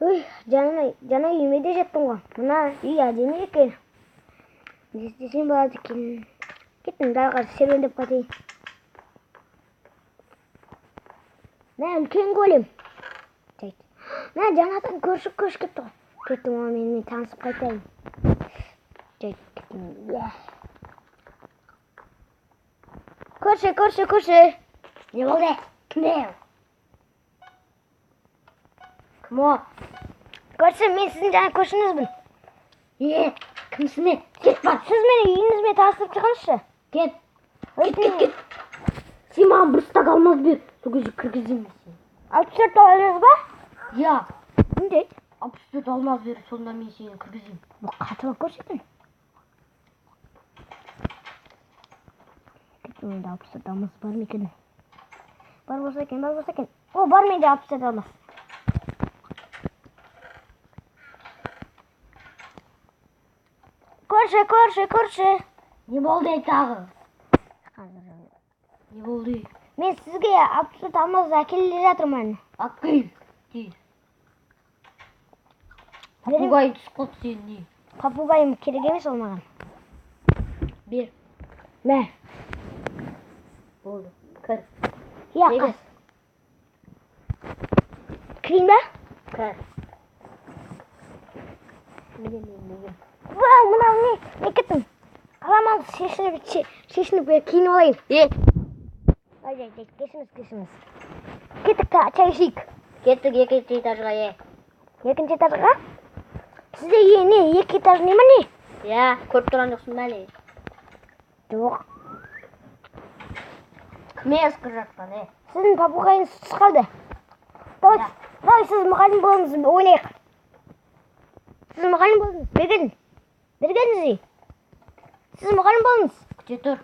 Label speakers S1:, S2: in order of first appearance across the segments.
S1: Ой, жаңа үйіме де жеттім ғой. Мына үй әдемі екен. Не істесем болады екен. Кеттім, далаға серуендеп қайтайын. Мә, үлкен голем. Мә, жаңадан көрші кетті ғой. Кеттім, онымен танысып қайтайын. Көрші. Не болды? Кім ол? Кім ол? Көрші, мен сіздің жаңа көршіңізбін.
S2: Кімсіне? Кет бар.
S1: Сіз мені үйіңізбен таныстырып шығыңызшы.
S2: Кет. Сен маған бір стак алмаз бер. Сол кезде кіргіземін сені.
S1: 64 алмаз ба?
S2: Я.
S1: Кімде?
S2: 64 алмаз бер, сонда мен сені кіргіземін.
S1: Бұл қатылы көрсетің. Онда 64 алмаз бар ма екен? Бар болса екен. О, бар менде 64 алмаз. Көрші.
S2: Не болды тағы? Не болды?
S1: Мен сізге 64 алмаз әкеле жатырмын.
S2: Әкел. Попугай түс қылды сен не?
S1: Попугайым керек емес ол маған.
S2: Бер.
S1: Мә.
S2: Болды. Кір.
S1: Я қас. Кірейін ба?
S2: Кір.
S1: Вау, мынау не? Не кеттім? Аламал шешініп кейін олайын. Кешіңіз. Кеттік, чай ішейік.
S2: Кеттік екінші этажға,
S1: Екінші этажға? Сізде не? Екі этаж не ма не?
S2: Я, көріп тұрған жоқсың ба не?
S1: Жоқ.
S2: Кіме ысқыр жатқан,
S1: Сіздің попугайыңыз түс қалды. Давай, сіз мұғалім болыңыз, ойнайық. Сіз мұғалім болыңыз, бергеніңіз. Сіз мұғалім болыңыз.
S2: Күте тұр.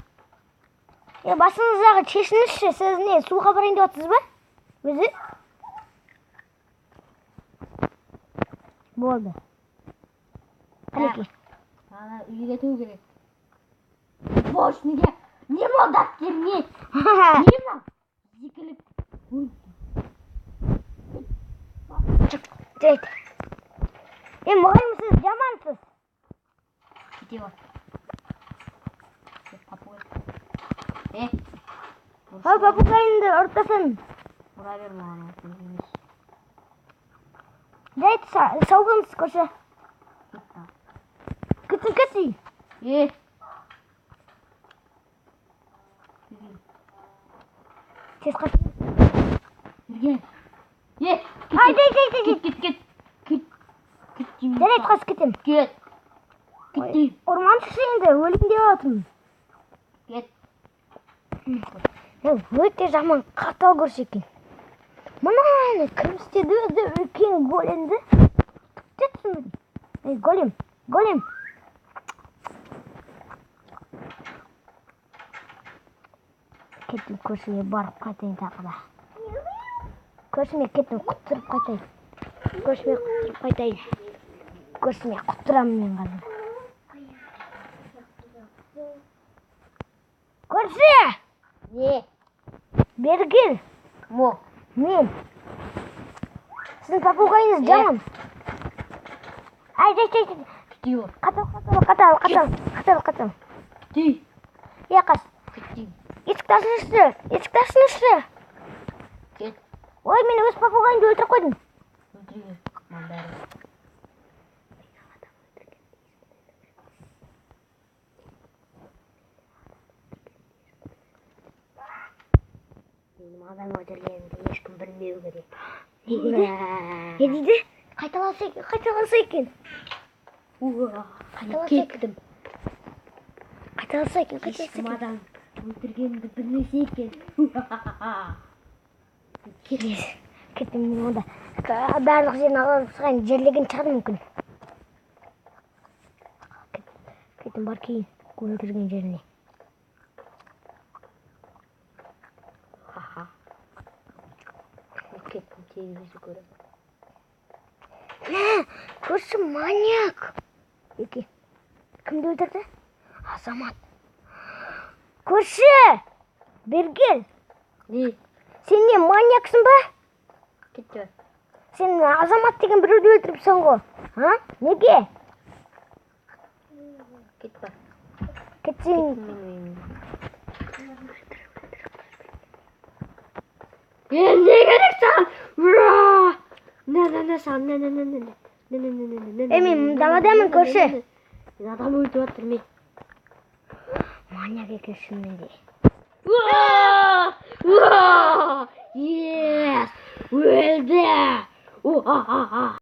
S1: Басыңыздағы шешінізші, сіз не, суға барайын деп отырсыз ба? Өзі? Болды. Қанеке?
S2: Ана үйге кету керек. Бош, неге? Не болды әпкем, не? Не мынау? Зекіліп.
S1: Жайт. Мұғалім, сіз жамансыз.
S2: Кете бар. Попугай.
S1: Ал попугайыңды ұрттасын.
S2: Бұра бер маған.
S1: Жайт, сау болыңыз, көрші. Күтсін. Сез қашын.
S2: Бірген. Кет.
S1: Жарайды, қас кетем.
S2: Кет.
S1: Орман шықшы енді, өлім деп отым.
S2: Кет.
S1: Өте жаман қатал көрші екен. Мұны кім істеді өзі үлкен големді? Түктетсін. Голем. Кеттім, көршіме барып қайтайын тағы да. Көршіме кеттім, құттырып қайтайын. Көршіме құттырамын мен қазір. Көрші!
S2: Не?
S1: Бергел.
S2: Мо?
S1: Мен. Сіздің попугайыңыз жаман. Жай.
S2: Күте бар.
S1: Қатал.
S2: Күте.
S1: Я қас.
S2: Күте.
S1: Есікті ашыңызшы.
S2: Кет.
S1: Ой, мен өз попугайымды өлтіріп қойдым.
S2: Өлтірген. Мандары.
S1: Менің адам өлтіргенімді ешкім білмеу керек. Не дейді? Қайталаса екен.
S2: Ешкім адам өлтіргенімді білмесе екен.
S1: Кеттім мен онда. Барлық жерін алып шығайын, жерлеген шығар мүмкін. Кеттім, бар кейін, өлтірген жеріне.
S2: Кеттім, телевизор көріп.
S1: Көрші маньяк. Кімді өлтірді? Азамат. Көрші! Бергел.
S2: Не?
S1: Сен не, маньяксың ба?
S2: Кетті.
S1: Sen Azamat деген біреуді өлтіріпсің ғой. Неге?
S2: Кетпе.
S1: Кетсең.
S2: Не керек саған? Ура! Не саған? Не.
S1: Мен даладамын көрші.
S2: Мен адам өлтіріп жатыр мен.
S1: Маньяк екен шынымен де.
S2: Yes! Өлді!